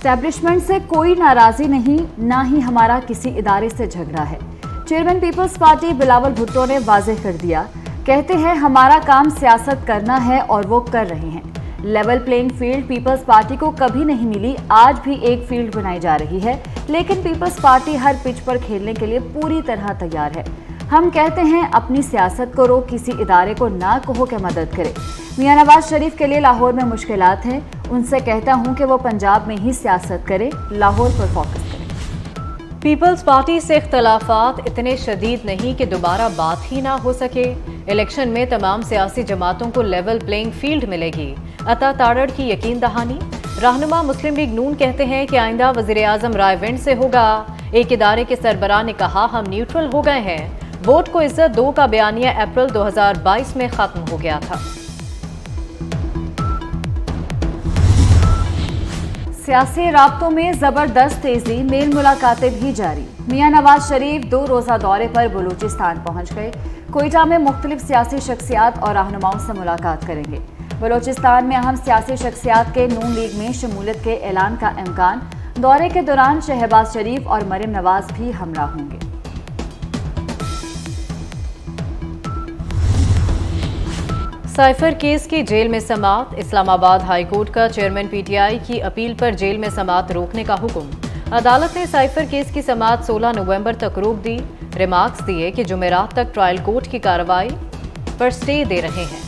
Establishment से कोई नाराजगी नहीं, ना ही हमारा किसी इदारे से झगड़ा है। Chairman peoples party Bilawal Bhutto ने वाज़ेह कर दिया। कहते हैं हमारा काम सियासत करना है और वो कर रहे हैं। Level playing field peoples party को कभी नहीं मिली, आज भी एक फील्ड बनाई जा रही है, लेकिन पीपल्स पार्टी हर पिच पर खेलने के लिए पूरी तरह तैयार है। हम कहते हैं अपनी सियासत करो, किसी इदारे को ना कहो कि मदद करे। मियां नवाज शरीफ के लिए लाहौर में मुश्किलात हैं, उनसे कहता हूं कि वो पंजाब में ही सियासत करे, लाहौर पर फोकस करे। पीपल्स पार्टी से इख्तलाफात इतने शदीद नहीं कि दोबारा बात ही ना हो सके। इलेक्शन में तमाम सियासी जमातों को लेवल प्लेइंग फील्ड मिलेगी, अता ताड़ड़ की यकीन दहानी। रहनुमा मुस्लिम लीग नून कहते हैं कि आइंदा वजीर आजम रायविंड से होगा। एक इदारे के सरबराह ने कहा हम न्यूट्रल हो गए हैं। वोट को इज्जत दो का बयानिया अप्रैल 2022 में खत्म हो गया था। सियासी राब्तों में जबरदस्त तेजी, मेल मुलाकातें भी जारी। मियां नवाज शरीफ 2 रोजा दौरे पर बलूचिस्तान पहुंच गए। कोयटा में मुख्तलिफ सियासी शख्सियात और रहनुमाओं से मुलाकात करेंगे। बलूचिस्तान में अहम सियासी शख्सियात के नून लीग में शमूलियत के ऐलान का इम्कान। दौरे के दौरान शहबाज शरीफ और मरियम नवाज भी हमरा होंगे। साइफर केस की जेल में समाअत। इस्लामाबाद हाई कोर्ट का चेयरमैन पीटीआई की अपील पर जेल में समाअत रोकने का हुक्म। अदालत ने साइफर केस की समाअत 16 नवंबर तक रोक दी। रिमार्क्स दिए कि जुमेरात तक ट्रायल कोर्ट की कार्रवाई पर स्टे दे रहे हैं।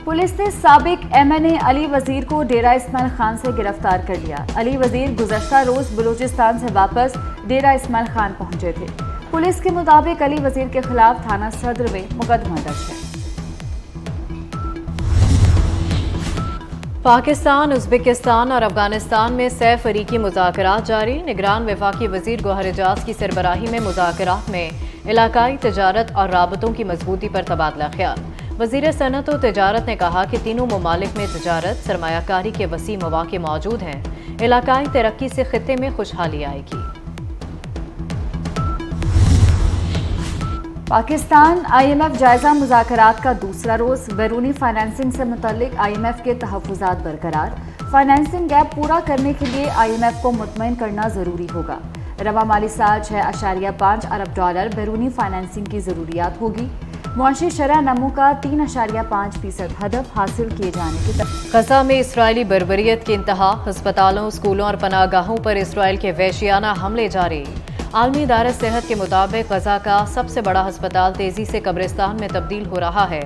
पुलिस ने साबिक एमएनए अली वजीर को डेरा इस्माइल खान से गिरफ्तार कर लिया। अली वजीर गुज़श्ता रोज बलूचिस्तान से वापस डेरा इस्माइल खान पहुंचे थे। पुलिस के मुताबिक अली वजीर के खिलाफ थाना सदर में मुकदमा दर्ज है। पाकिस्तान, उज़्बेकिस्तान और अफगानिस्तान में सह फरीकी मुज़ाकरात जारी। निगरान वफाकी वजीर गौहर एजाज की सरबराही में मुज़ाकरात में इलाकाई तजारत और राबतों की मजबूती पर तबादला ख्याल। वजीर सनत और तजारत ने कहा कि तीनों ममालिक में तजारत सरमायाकारी के वसी मौके मौजूद हैं। इलाकाई तरक्की से खित्ते में खुशहाली आएगी। पाकिस्तान IMF जायजा मुज़ाकरात का दूसरा रोज। बैरूनी फाइनेंसिंग से मुतल्लिक IMF के तहफ़्फ़ुज़ात बरकरार। फाइनेंसिंग गैप पूरा करने के लिए IMF को मुतमईन करना जरूरी होगा। रवा माली साल $6.5 अरब बैरूनी फाइनेंसिंग की जरूरियात होगी। मुआशी शरह नमू का 3.5% हदफ हासिल किए जाने की गजा में इसराइली बर्बरियत की इंतहा। अस्पतालों, स्कूलों और पनाहगाहों पर इसराइल के वहशियाना हमले जारी। आलमी इदारा सेहत के मुताबिक गजा का सबसे बड़ा अस्पताल तेजी से कब्रिस्तान में तब्दील हो रहा है।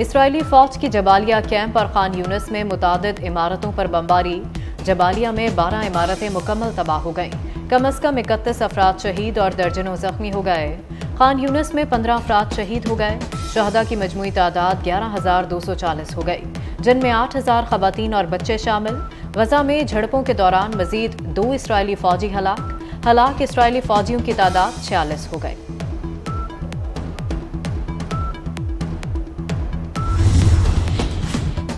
इसराइली फौज की जबालिया कैंप और खान यूनिस में मुतादिद इमारतों पर बमबारी। जबालिया में 12 इमारतें मुकम्मल तबाह हो गईं। कम अज कम 31 अफराद शहीद और दर्जनों जख्मी हो गए। खान यूनिस में 15 अफराद शहीद हो गए। शहदा की मजमूई तादाद 11,240 हो गई, जिनमें 8,000 खवातीन और बच्चे शामिल। गजा में झड़पों के दौरान मजीद 2 इसराइली फौजी हलाक इसराइली फौजियों की तादाद 46 हो गई।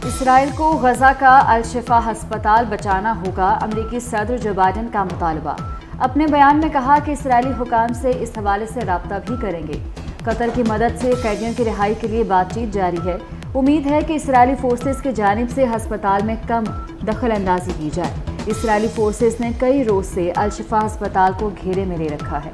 इसराइल को गजा का अल-शिफा अस्पताल बचाना होगा, अमरीकी सदर जो बाइडन का मुतालबा। अपने बयान में कहा कि इसराइली हुकाम से इस हवाले से राब्ता भी करेंगे। कतर की मदद से कैदियों की रिहाई के लिए बातचीत जारी है। उम्मीद है कि इसराइली फोर्सेस की जानिब से अस्पताल में कम दखल अंदाजी की जाए। इसराइली फोर्सेस ने कई रोज से अल-शिफा अस्पताल को घेरे में ले रखा है।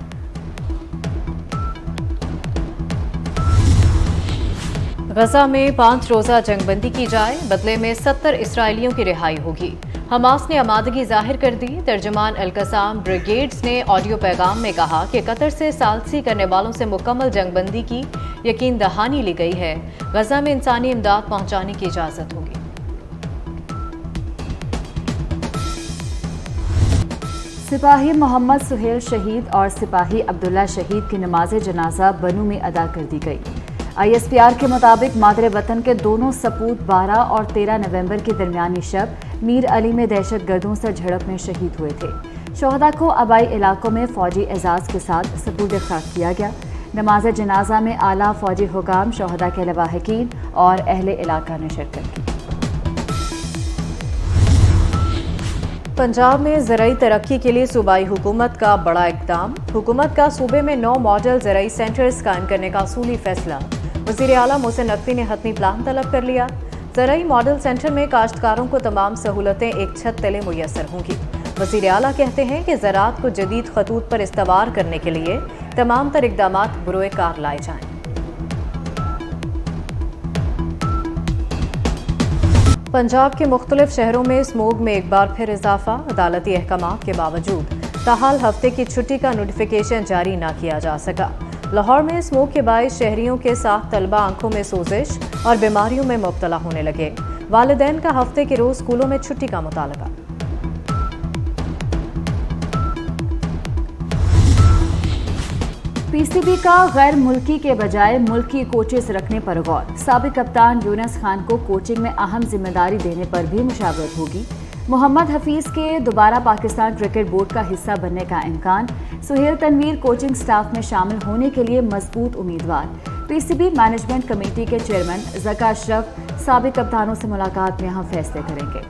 गजा में 5 रोजा जंगबंदी की जाए, बदले में 70 इसराइलियों की रिहाई होगी। हमास ने आमादगी जाहिर कर दी। तर्जमान अल-कसाम ब्रिगेड्स ने ऑडियो पैगाम में कहा कि कतर से सालसी करने वालों से मुकम्मल जंगबंदी की यकीन दहानी ली गई है। गजा में इंसानी इमदाद पहुंचाने की इजाजत होगी। सिपाही मोहम्मद सुहेल शहीद और सिपाही अब्दुल्ला शहीद की नमाज जनाजा बनू में अदा कर दी गई। ISPR के मुताबिक मादरे वतन के दोनों सपूत 12 और 13 नवंबर के दरमियानी शब मीर अली में दहशत गर्दों से झड़प में शहीद हुए थे। शोहदा को आबाई इलाकों में फौजी एजाज के साथ सपुर्द खाक किया गया। नमाज जनाजा में आला फौजी हुकाम, शोहदा के लवाहिकीन और अहले इलाका ने शिरकत की। पंजाब में ज़राई तरक्की के लिए सूबाई हुकूमत का बड़ा इक़दाम। हुकूमत का सूबे में 9 मॉडल ज़राई सेंटर्स कायम करने का असूली फैसला। वज़ीर आला मोहसिन नकवी ने हतमी प्लान तलब कर लिया। ज़राई मॉडल सेंटर में काश्तकारों को तमाम सहूलतें एक छत तले मुयस्सर होंगी। वज़ीर आला कहते हैं कि ज़राअत को जदीद खतूत पर इस्तवार करने के लिए तमाम तर इक़दामात बरोए कार लाए जाएं। पंजाब के मुख्तलिफ शहरों में स्मोग में एक बार फिर इजाफा। अदालती अहकामात के बावजूद ताहाल हफ्ते की छुट्टी का नोटिफिकेशन जारी न किया जा सका। लाहौर में स्मोग के बायस शहरियों के साथ तलबा आंखों में सोजिश और बीमारियों में मुब्तला होने लगे। वालिदैन का हफ्ते के रोज स्कूलों में छुट्टी का मुतालबा। पीसीबी का गैर मुल्की के बजाय मुल्की कोचेस रखने पर गौर। साबिक कप्तान यूनुस खान को कोचिंग में अहम जिम्मेदारी देने पर भी मुशावरत होगी। मोहम्मद हफीज के दोबारा पाकिस्तान क्रिकेट बोर्ड का हिस्सा बनने का इम्कान। सुहेल तनवीर कोचिंग स्टाफ में शामिल होने के लिए मजबूत उम्मीदवार। पीसीबी मैनेजमेंट कमेटी के चेयरमैन ज़का अशरफ साबिक कप्तानों से मुलाकात में अहम फैसले करेंगे।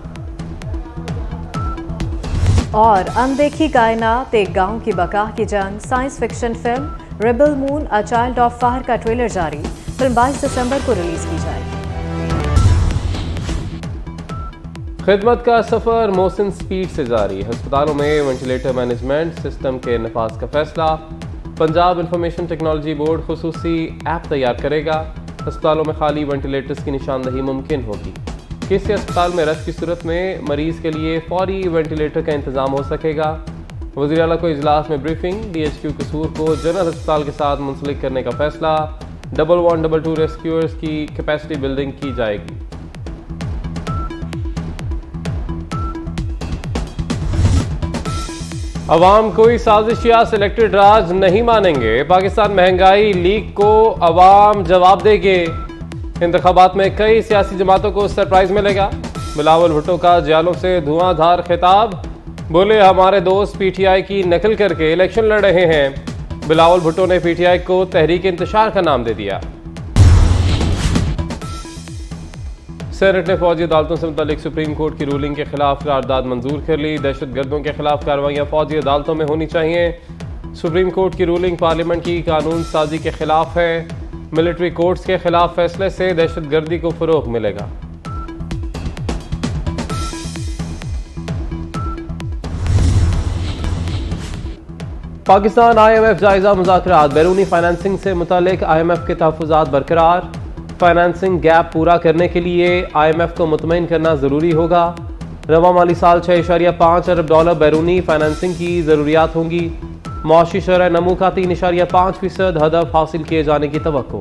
और अनदेखी कायनात एक गांव की बका की जंग science fiction film rebel moon a child of fire का ट्रेलर जारी। फिल्म 22 दिसंबर को रिलीज की जाएगी। खिदमत का सफर मोहसिन स्पीड से जारी। अस्पतालों में वेंटिलेटर मैनेजमेंट सिस्टम के नफाज का फैसला। पंजाब इंफॉर्मेशन टेक्नोलॉजी बोर्ड खुसूसी ऐप तैयार करेगा। अस्पतालों में खाली वेंटिलेटर्स की निशानदही मुमकिन होगी। किसी अस्पताल में रश की सूरत में मरीज के लिए फौरी वेंटिलेटर का इंतजाम हो सकेगा। वज़ीर आला को इजलास में ब्रीफिंग। DHQ कसूर को जनरल अस्पताल के साथ मुंसलिक करने का फैसला। 1122 रेस्क्यूअर्स की कैपेसिटी बिल्डिंग की जाएगी। अवाम कोई साजिश या सिलेक्टेड राज नहीं मानेंगे। पाकिस्तान महंगाई लीग को अवाम जवाब देंगे। इंतखाबात में कई सियासी जमातों को सरप्राइज मिलेगा। बिलावल भुट्टो का जियालों से धुआंधार खिताब। बोले हमारे दोस्त PTI की नकल करके इलेक्शन लड़ रहे हैं। बिलावल भुट्टो ने PTI को तहरीक इंतशार का नाम दे दिया। सेनेट ने फौजी अदालतों से मुतालिक सुप्रीम कोर्ट की रूलिंग के खिलाफ करारदाद मंजूर कर ली। दहशत गर्दों के खिलाफ कार्रवाइयाँ फौजी अदालतों में होनी चाहिए। सुप्रीम कोर्ट की रूलिंग पार्लियामेंट की कानून साजी के खिलाफ है। मिलिट्री कोर्ट्स के खिलाफ फैसले से दहशत गर्दी को फरोग मिलेगा। पाकिस्तान IMF जायजा मुज़ाकरात। बैरूनी फाइनेंसिंग से मुतालिक IMF के तहफ़्फ़ुज़ात बरकरार। फाइनेंसिंग गैप पूरा करने के लिए IMF को मुतमईन करना ज़रूरी होगा। रवा माली साल 6.5 अरब डॉलर बैरूनी फाइनेंसिंग की ज़रूरियात होंगी। मौशी शरह नमू का 3.5% हदफ हासिल किए जाने की तवक्को।